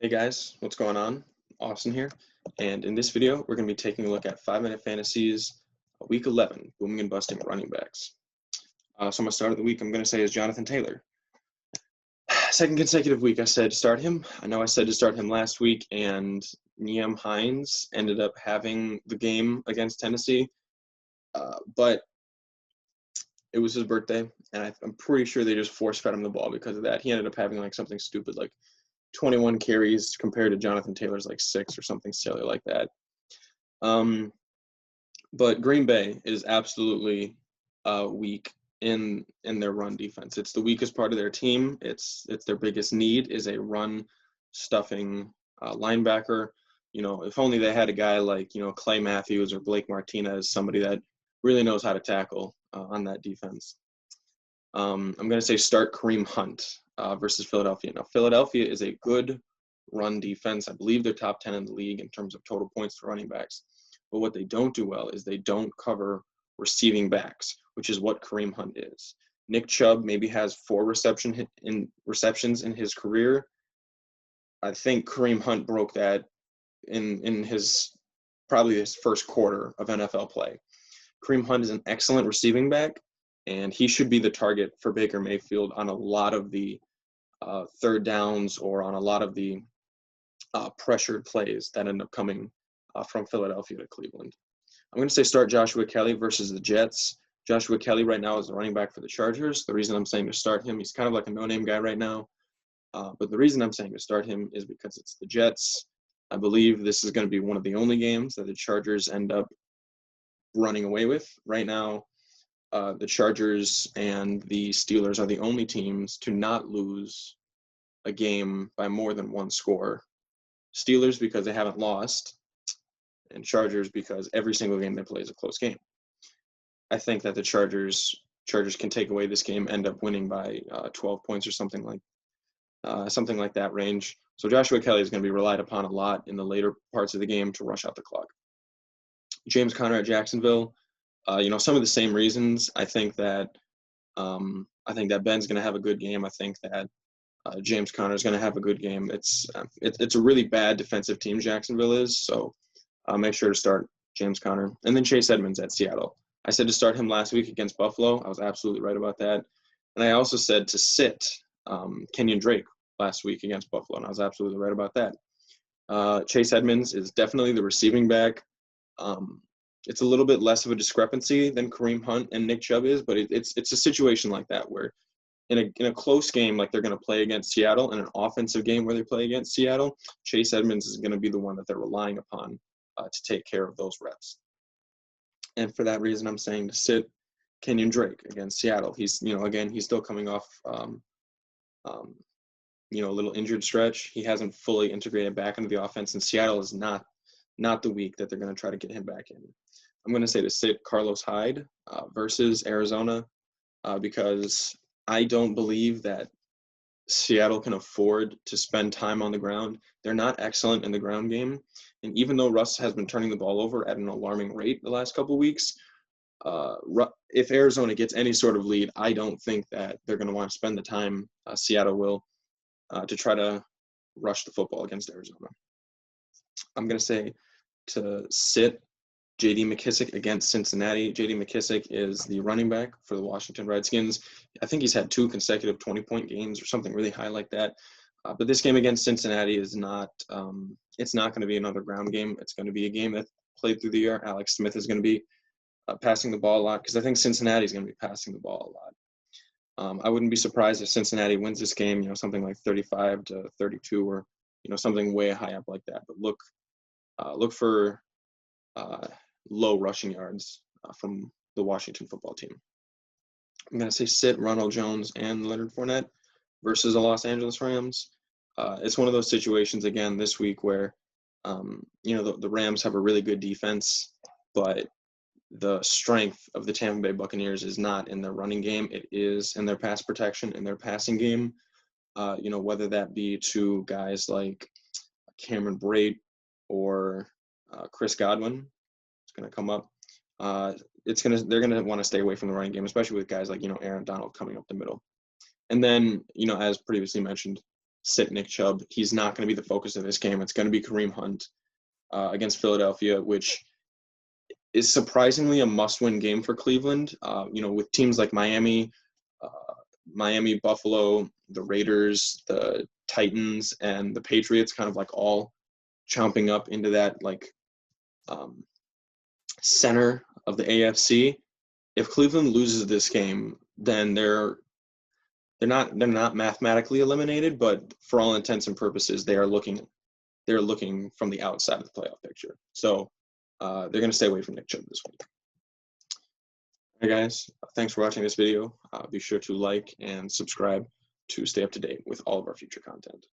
Hey guys, what's going on? Austin here, and in this video, we're going to be taking a look at 5-Minute Fantasies Week 11, Booming and Busting Running Backs. So my start of the week, I'm going to say is Jonathan Taylor. Second consecutive week, I said to start him. I know I said to start him last week, and Nyheim Hines ended up having the game against Tennessee, but it was his birthday, and I'm pretty sure they just force-fed him the ball because of that. He ended up having like something stupid like 21 carries compared to Jonathan Taylor's like 6 or something silly like that. But Green Bay is absolutely weak in their run defense. It's the weakest part of their team. It's their biggest need is a run stuffing linebacker. You know, if only they had a guy like Clay Matthews or Blake Martinez, somebody that really knows how to tackle on that defense. I'm going to say start Kareem Hunt versus Philadelphia. Now, Philadelphia is a good run defense. I believe they're top 10 in the league in terms of total points to running backs. But what they don't do well is they don't cover receiving backs, which is what Kareem Hunt is. Nick Chubb maybe has 4 receptions in his career. I think Kareem Hunt broke that in his probably his first quarter of NFL play. Kareem Hunt is an excellent receiving back, and he should be the target for Baker Mayfield on a lot of the third downs or on a lot of the pressured plays that end up coming from Philadelphia to Cleveland. I'm going to say start Joshua Kelly versus the Jets. Joshua Kelly right now is the running back for the Chargers. The reason I'm saying to start him, he's kind of like a no-name guy right now. But the reason I'm saying to start him is because it's the Jets. I believe this is going to be one of the only games that the Chargers end up running away with. Right now, the Chargers and the Steelers are the only teams to not lose a game by more than one score. Steelers because they haven't lost, and Chargers because every single game they play is a close game. I think that the Chargers can take away this game, end up winning by 12 points or something like that range. So Joshua Kelly is going to be relied upon a lot in the later parts of the game to rush out the clock. James Conner at Jacksonville, some of the same reasons. I think that Ben's going to have a good game. I think that James Conner is going to have a good game. It's a really bad defensive team, Jacksonville is, so make sure to start James Conner. And then Chase Edmonds at Seattle. I said to start him last week against Buffalo. I was absolutely right about that. And I also said to sit Kenyon Drake last week against Buffalo, and I was absolutely right about that. Chase Edmonds is definitely the receiving back. It's a little bit less of a discrepancy than Kareem Hunt and Nick Chubb is, but it's a situation like that where in a close game like they're going to play against Seattle, and an offensive game where they play against Seattle, Chase Edmonds is going to be the one that they're relying upon to take care of those reps. And for that reason, I'm saying to sit Kenyon Drake against Seattle. He's, he's still coming off, a little injured stretch. He hasn't fully integrated back into the offense, and Seattle is not the week that they're going to try to get him back in. I'm going to say to sit Carlos Hyde versus Arizona because I don't believe that Seattle can afford to spend time on the ground. They're not excellent in the ground game. And even though Russ has been turning the ball over at an alarming rate the last couple of weeks, if Arizona gets any sort of lead, I don't think that they're going to want to spend the time, Seattle will, to try to rush the football against Arizona. I'm going to say to sit J.D. McKissick against Cincinnati. J.D. McKissick is the running back for the Washington Redskins. I think he's had 2 consecutive 20-point games or something really high like that. But this game against Cincinnati is not it's not going to be another ground game. It's going to be a game that's played through the air. Alex Smith is going to be passing the ball a lot because I think Cincinnati is going to be passing the ball a lot. I wouldn't be surprised if Cincinnati wins this game, something like 35-32 or, something way high up like that. But look for low rushing yards from the Washington football team. I'm going to say sit Ronald Jones and Leonard Fournette versus the Los Angeles Rams. It's one of those situations, again, this week where, the Rams have a really good defense, but the strength of the Tampa Bay Buccaneers is not in their running game. It is in their pass protection, in their passing game, whether that be to guys like Cameron Brate or Chris Godwin. It's going to come up. They're going to want to stay away from the running game, especially with guys like, Aaron Donald coming up the middle. And then, as previously mentioned, sit Nick Chubb. He's not going to be the focus of this game. It's going to be Kareem Hunt against Philadelphia, which is surprisingly a must-win game for Cleveland. With teams like Miami, Buffalo, the Raiders, the Titans, and the Patriots kind of like all chomping up into that center of the AFC. If Cleveland loses this game, then they're not mathematically eliminated, but for all intents and purposes, they're looking from the outside of the playoff picture. So they're going to stay away from Nick Chubb this week. Hey guys, thanks for watching this video. Be sure to like and subscribe to stay up to date with all of our future content.